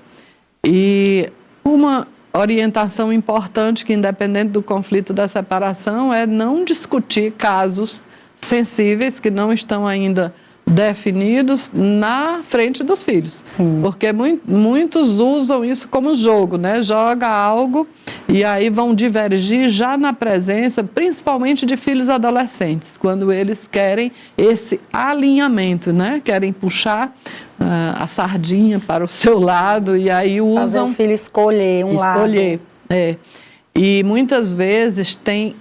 e uma orientação importante que, independente do conflito da separação, é não discutir casos sensíveis que não estão ainda definidos na frente dos filhos. Sim. Porque muitos usam isso como jogo, né? Joga algo e aí vão divergir já na presença, principalmente de filhos adolescentes, quando eles querem esse alinhamento, né? Querem puxar a sardinha para o seu lado e aí usam... Fazer o filho escolher um lado. Escolher, E muitas vezes tem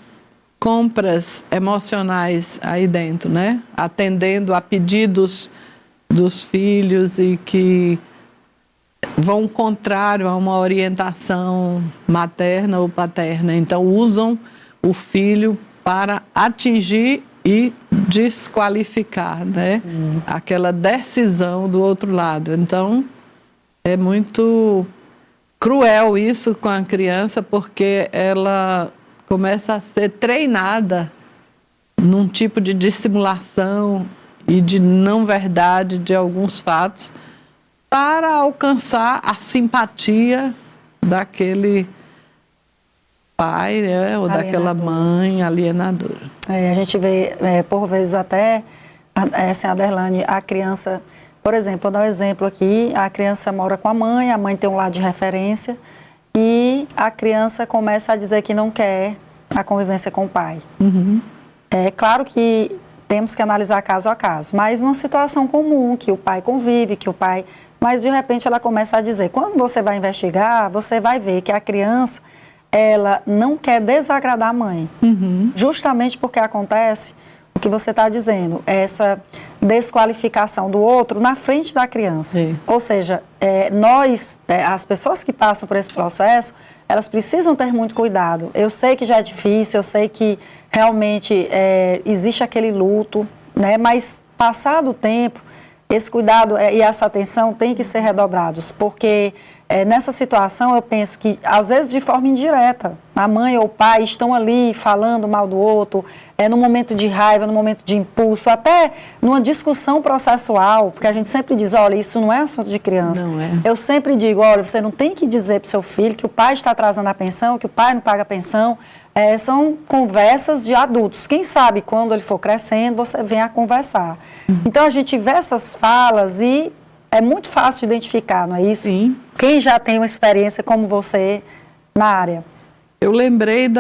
compras emocionais aí dentro, né? Atendendo a pedidos dos filhos e que vão contrário a uma orientação materna ou paterna. Então, usam o filho para atingir e desqualificar, né? Sim. Aquela decisão do outro lado. Então, é muito cruel isso com a criança, porque ela começa a ser treinada num tipo de dissimulação e de não verdade de alguns fatos para alcançar a simpatia daquele pai, né, ou daquela mãe alienadora. A gente vê, por vezes até, assim, a Darlane, a criança, por exemplo, vou dar um exemplo aqui, a criança mora com a mãe tem um lado de referência, e a criança começa a dizer que não quer a convivência com o pai. Uhum. É claro que temos que analisar caso a caso, mas numa situação comum, que o pai convive, que o pai... Mas, de repente, ela começa a dizer, quando você vai investigar, você vai ver que a criança, ela não quer desagradar a mãe. Uhum. Justamente porque acontece o que você está dizendo, essa desqualificação do outro na frente da criança. Sim. Ou seja, as pessoas que passam por esse processo, elas precisam ter muito cuidado. Eu sei que já é difícil, eu sei que realmente existe aquele luto, né? Mas passado o tempo, esse cuidado e essa atenção tem que ser redobrados, porque nessa situação eu penso que, às vezes de forma indireta, a mãe ou o pai estão ali falando mal do outro, no momento de raiva, no momento de impulso, até numa discussão processual, porque a gente sempre diz, olha, isso não é assunto de criança. Não é. Eu sempre digo, olha, você não tem que dizer para o seu filho que o pai está atrasando a pensão, que o pai não paga a pensão. São conversas de adultos. Quem sabe, quando ele for crescendo, você vem a conversar. Então, a gente vê essas falas e é muito fácil de identificar, não é isso? Sim. Quem já tem uma experiência como você na área? Eu lembrei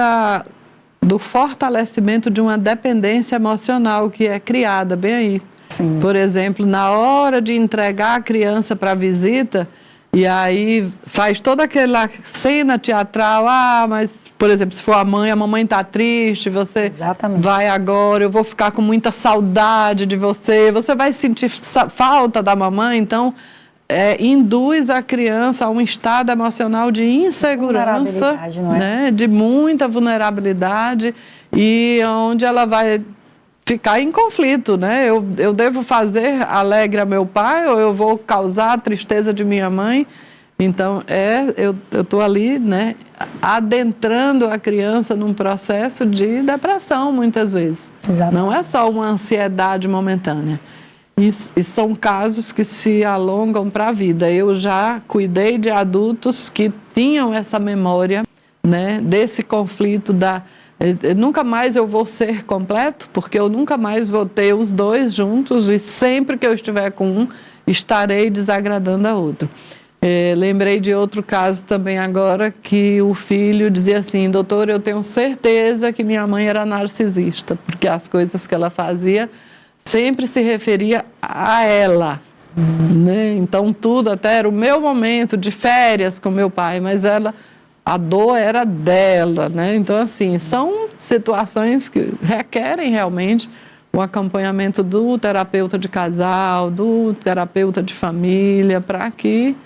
do fortalecimento de uma dependência emocional que é criada bem aí. Sim. Por exemplo, na hora de entregar a criança para a visita, e aí faz toda aquela cena teatral, mas, por exemplo, se for a mamãe está triste, você Exatamente. vai agora, eu vou ficar com muita saudade de você vai sentir falta da mamãe, então induz a criança a um estado emocional de insegurança, não é? né, de muita vulnerabilidade, e onde ela vai ficar em conflito, né? Eu devo fazer alegre a meu pai ou eu vou causar a tristeza de minha mãe? Então, eu estou ali, né, adentrando a criança num processo de depressão, muitas vezes. Exatamente. Não é só uma ansiedade momentânea. E são casos que se alongam para a vida. Eu já cuidei de adultos que tinham essa memória, né, desse conflito nunca mais eu vou ser completo, porque eu nunca mais vou ter os dois juntos e sempre que eu estiver com um, estarei desagradando a outro. Lembrei de outro caso também agora, que o filho dizia assim, doutor, eu tenho certeza que minha mãe era narcisista, porque as coisas que ela fazia sempre se referia a ela, né? Então tudo, até era o meu momento de férias com meu pai, mas ela a dor era dela, né? Então, assim, são situações que requerem realmente o acompanhamento do terapeuta de casal, do terapeuta de família, para que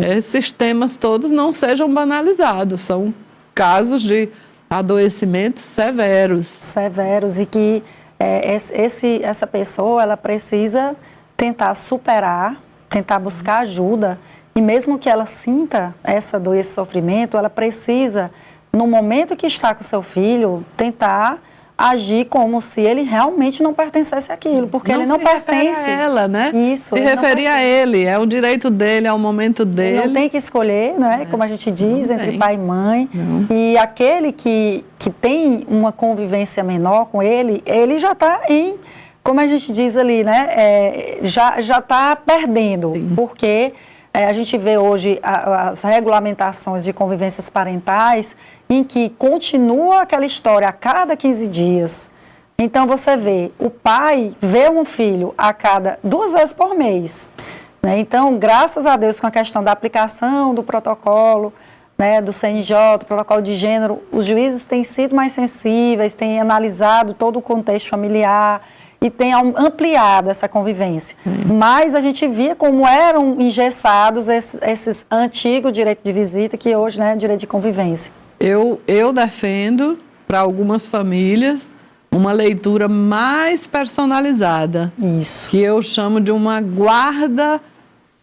esses temas todos não sejam banalizados. São casos de adoecimentos severos. Severos, e que essa pessoa, ela precisa tentar superar, tentar buscar ajuda, e mesmo que ela sinta essa dor, esse sofrimento, ela precisa, no momento que está com seu filho, tentar agir como se ele realmente não pertencesse àquilo, porque ele não pertence a ela, né? Isso, se referir a ele, é o direito dele, é o momento dele. Ele não tem que escolher, né? Como a gente diz, entre pai e mãe. Não. E aquele que tem uma convivência menor com ele, ele já está em, como a gente diz ali, né? Já está perdendo, sim, porque a gente vê hoje as regulamentações de convivências parentais em que continua aquela história a cada 15 dias. Então, você vê, o pai vê um filho a cada 2 vezes por mês. Né? Então, graças a Deus, com a questão da aplicação do protocolo, né, do CNJ, do protocolo de gênero, os juízes têm sido mais sensíveis, têm analisado todo o contexto familiar e têm ampliado essa convivência. Mas a gente via como eram engessados esses antigos direitos de visita, que hoje, né, é direito de convivência. Eu defendo, para algumas famílias, uma leitura mais personalizada. Isso. Que eu chamo de uma guarda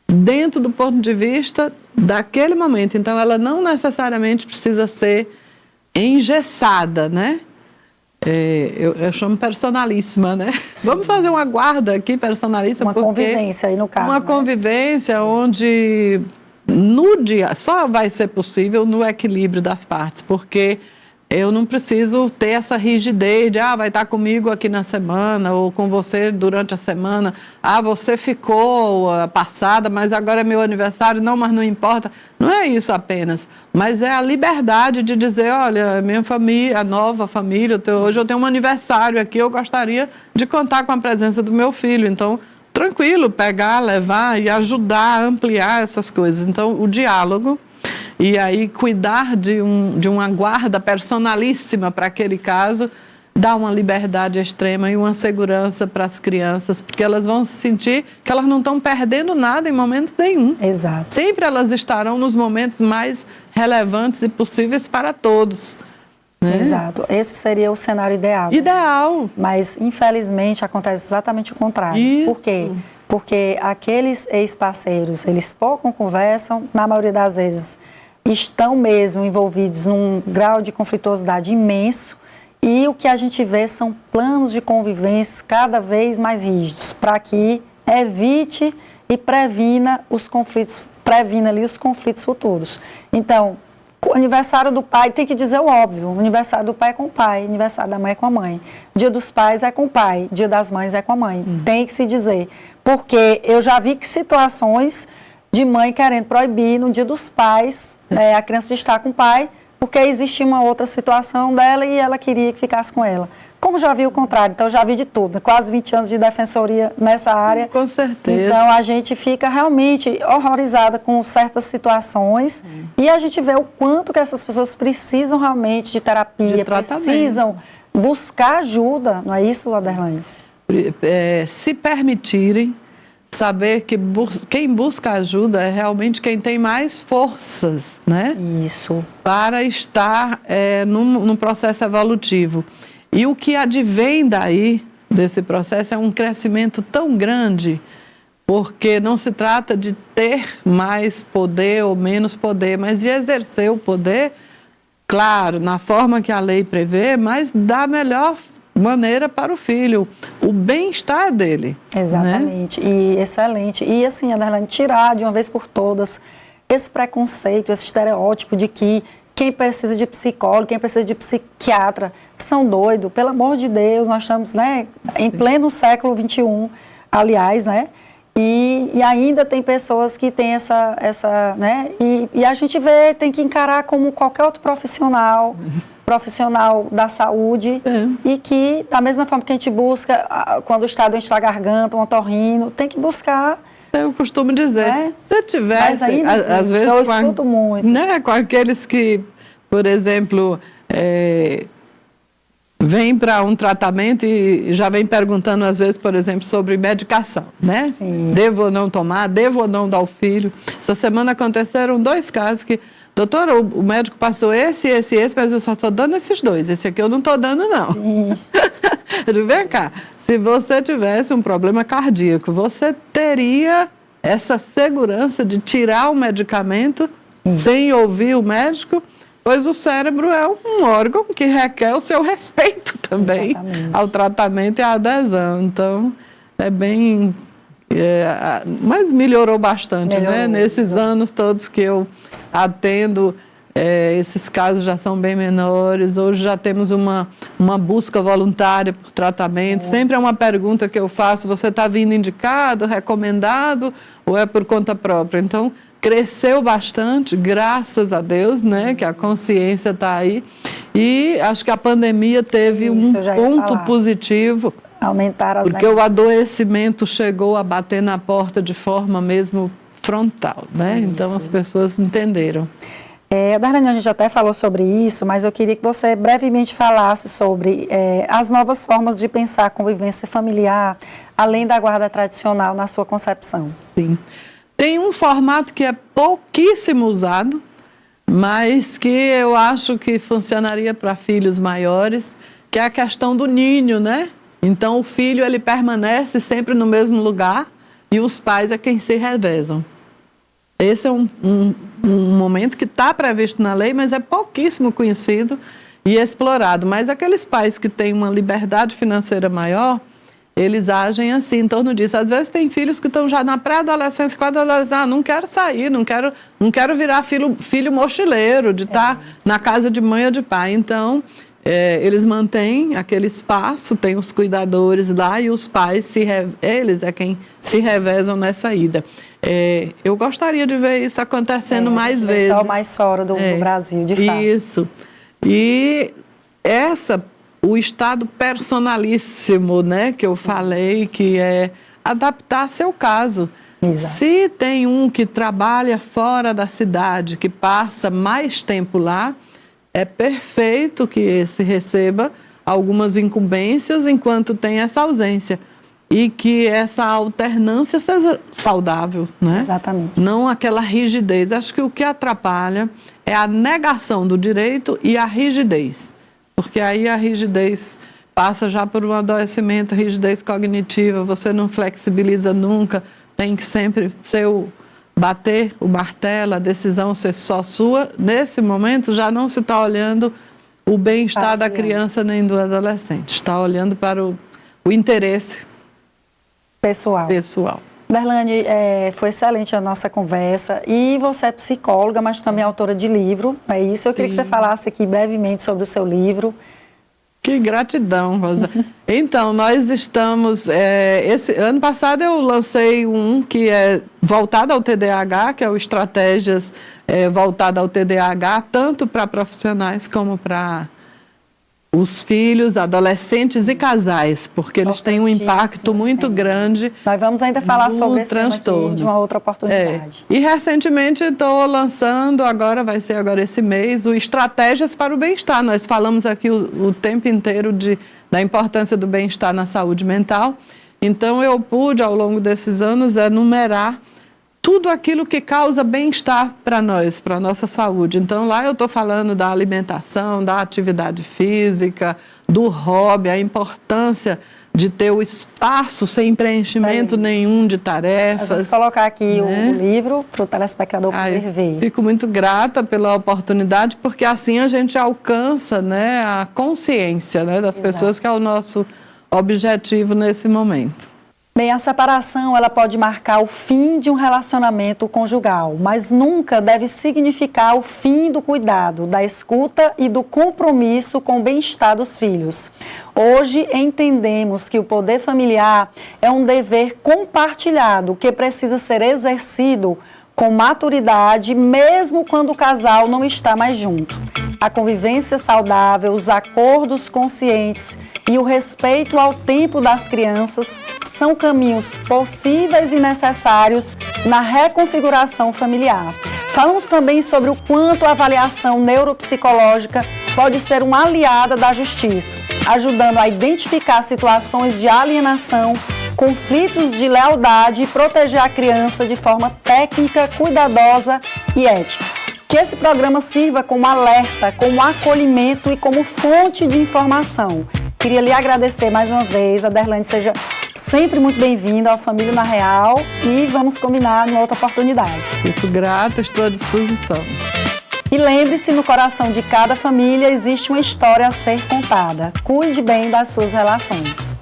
dentro do ponto de vista daquele momento. Então, ela não necessariamente precisa ser engessada, né? Eu chamo personalíssima, né? Sim. Vamos fazer uma guarda aqui personalíssima. Uma convivência aí, no caso. Uma, né, convivência onde no dia só vai ser possível no equilíbrio das partes, porque eu não preciso ter essa rigidez de vai estar comigo aqui na semana ou com você durante a semana. Você ficou passada, mas agora é meu aniversário. Não, mas não importa. Não é isso apenas, mas é a liberdade de dizer, olha, minha família, a nova família, hoje eu tenho um aniversário aqui, eu gostaria de contar com a presença do meu filho. Então, tranquilo, pegar, levar e ajudar a ampliar essas coisas. Então, o diálogo e aí cuidar de uma guarda personalíssima para aquele caso, dá uma liberdade extrema e uma segurança para as crianças, porque elas vão sentir que elas não estão perdendo nada em momento nenhum. Exato. Sempre elas estarão nos momentos mais relevantes e possíveis para todos. Né? Exato. Esse seria o cenário ideal. Ideal. Né? Mas, infelizmente, acontece exatamente o contrário. Isso. Por quê? Porque aqueles ex-parceiros, eles pouco conversam, na maioria das vezes estão mesmo envolvidos num grau de conflituosidade imenso, e o que a gente vê são planos de convivência cada vez mais rígidos, para que evite e previna ali os conflitos futuros. Então, o aniversário do pai tem que dizer o óbvio. O aniversário do pai é com o pai, o aniversário da mãe é com a mãe. Dia dos pais é com o pai, dia das mães é com a mãe. Tem que se dizer. Porque eu já vi que situações de mãe querendo proibir no dia dos pais a criança de estar com o pai, porque existia uma outra situação dela e ela queria que ficasse com ela. Como já vi o contrário, então já vi de tudo, quase 20 anos de defensoria nessa área. Com certeza. Então a gente fica realmente horrorizada com certas situações e a gente vê o quanto que essas pessoas precisam realmente de terapia, precisam buscar ajuda, não é isso, Aderlane? Se permitirem, saber que quem busca ajuda é realmente quem tem mais forças, né? Isso. Para estar num processo evolutivo. E o que advém daí, desse processo, é um crescimento tão grande, porque não se trata de ter mais poder ou menos poder, mas de exercer o poder, claro, na forma que a lei prevê, mas da melhor maneira para o filho, o bem-estar dele. Exatamente, né? E excelente. E assim, Aderlane, tirar de uma vez por todas esse preconceito, esse estereótipo de que quem precisa de psicólogo, quem precisa de psiquiatra, são doidos. Pelo amor de Deus, nós estamos, né, em pleno século XXI, aliás, né? E ainda tem pessoas que têm essa né? E a gente vê, tem que encarar como qualquer outro profissional da saúde, e que, da mesma forma que a gente busca, quando está doente da garganta, um otorrino, tem que buscar. Eu costumo dizer, se tivesse, às vezes, eu escuto muito. Né, com aqueles que por exemplo, vem para um tratamento e já vem perguntando, às vezes, por exemplo, sobre medicação, né? Sim. Devo ou não tomar, devo ou não dar ao filho. Essa semana aconteceram 2 casos que, doutora, o médico passou esse, mas eu só estou dando esses 2. Esse aqui eu não estou dando, não. Sim. Vem cá, se você tivesse um problema cardíaco, você teria essa segurança de tirar o medicamento sem ouvir o médico? Pois o cérebro é um órgão que requer o seu respeito também. Exatamente. Ao tratamento e à adesão. Então, é bem... mas melhorou bastante, né? Nesses anos todos que eu atendo, esses casos já são bem menores. Hoje já temos uma busca voluntária por tratamento. Sempre é uma pergunta que eu faço: você está vindo indicado, recomendado ou é por conta própria? Então, cresceu bastante, graças a Deus, né, que a consciência está aí. E acho que a pandemia teve um ponto positivo, aumentar as porque o adoecimento chegou a bater na porta de forma mesmo frontal, né? Então as pessoas entenderam. Darlene, a gente até falou sobre isso, mas eu queria que você brevemente falasse sobre as novas formas de pensar a convivência familiar, além da guarda tradicional, na sua concepção. Sim. Tem um formato que é pouquíssimo usado, mas que eu acho que funcionaria para filhos maiores, que é a questão do ninho, né? Então, o filho, ele permanece sempre no mesmo lugar e os pais é quem se revezam. Esse é um momento que está previsto na lei, mas é pouquíssimo conhecido e explorado. Mas aqueles pais que têm uma liberdade financeira maior, eles agem assim, em torno disso. Às vezes tem filhos que estão já na pré-adolescência, não quero sair, não quero virar filho mochileiro, de estar na casa de mãe ou de pai. Então, eles mantêm aquele espaço, tem os cuidadores lá e os pais, eles é quem se revezam nessa ida. Eu gostaria de ver isso acontecendo mais vezes. Só mais fora do Brasil, de fato. Isso. E o estado personalíssimo, né, que eu falei, que é adaptar seu caso. Exato. Se tem um que trabalha fora da cidade, que passa mais tempo lá, é perfeito que esse receba algumas incumbências enquanto tem essa ausência. E que essa alternância seja saudável, né? Exatamente. Não aquela rigidez. Acho que o que atrapalha é a negação do direito e a rigidez. Porque aí a rigidez passa já por um adoecimento, rigidez cognitiva, você não flexibiliza nunca, tem que sempre bater o martelo, a decisão ser só sua. Nesse momento já não se está olhando o bem-estar da criança nem do adolescente, está olhando para o interesse pessoal. Darlene, foi excelente a nossa conversa e você é psicóloga, mas também autora de livro, é isso? Eu queria que você falasse aqui brevemente sobre o seu livro. Que gratidão, Rosa. Então, nós estamos... esse ano passado eu lancei um que é voltado ao TDAH, que é o Estratégias voltado ao TDAH, tanto para profissionais como para os filhos, adolescentes e casais, porque eles têm um impacto muito grande. Nós vamos ainda falar sobre esse transtorno de uma outra oportunidade. E recentemente estou lançando, vai ser esse mês, o Estratégias para o Bem-Estar. Nós falamos aqui o tempo inteiro da importância do bem-estar na saúde mental. Então eu pude, ao longo desses anos, enumerar tudo aquilo que causa bem-estar para nós, para a nossa saúde. Então, lá eu estou falando da alimentação, da atividade física, do hobby, a importância de ter o espaço sem preenchimento nenhum de tarefas. Vamos colocar aqui o livro para o telespectador poder ver. Fico muito grata pela oportunidade, porque assim a gente alcança, né, a consciência, né, das pessoas, que é o nosso objetivo nesse momento. Bem, a separação ela pode marcar o fim de um relacionamento conjugal, mas nunca deve significar o fim do cuidado, da escuta e do compromisso com o bem-estar dos filhos. Hoje entendemos que o poder familiar é um dever compartilhado que precisa ser exercido com maturidade, mesmo quando o casal não está mais junto. A convivência saudável, os acordos conscientes e o respeito ao tempo das crianças são caminhos possíveis e necessários na reconfiguração familiar. Falamos também sobre o quanto a avaliação neuropsicológica pode ser uma aliada da justiça, ajudando a identificar situações de alienação, conflitos de lealdade e proteger a criança de forma técnica, cuidadosa e ética. Que esse programa sirva como alerta, como acolhimento e como fonte de informação. Queria lhe agradecer mais uma vez, Aderlane, seja sempre muito bem-vinda ao Família na Real e vamos combinar em outra oportunidade. Fico grata, estou à disposição. E lembre-se, no coração de cada família existe uma história a ser contada. Cuide bem das suas relações.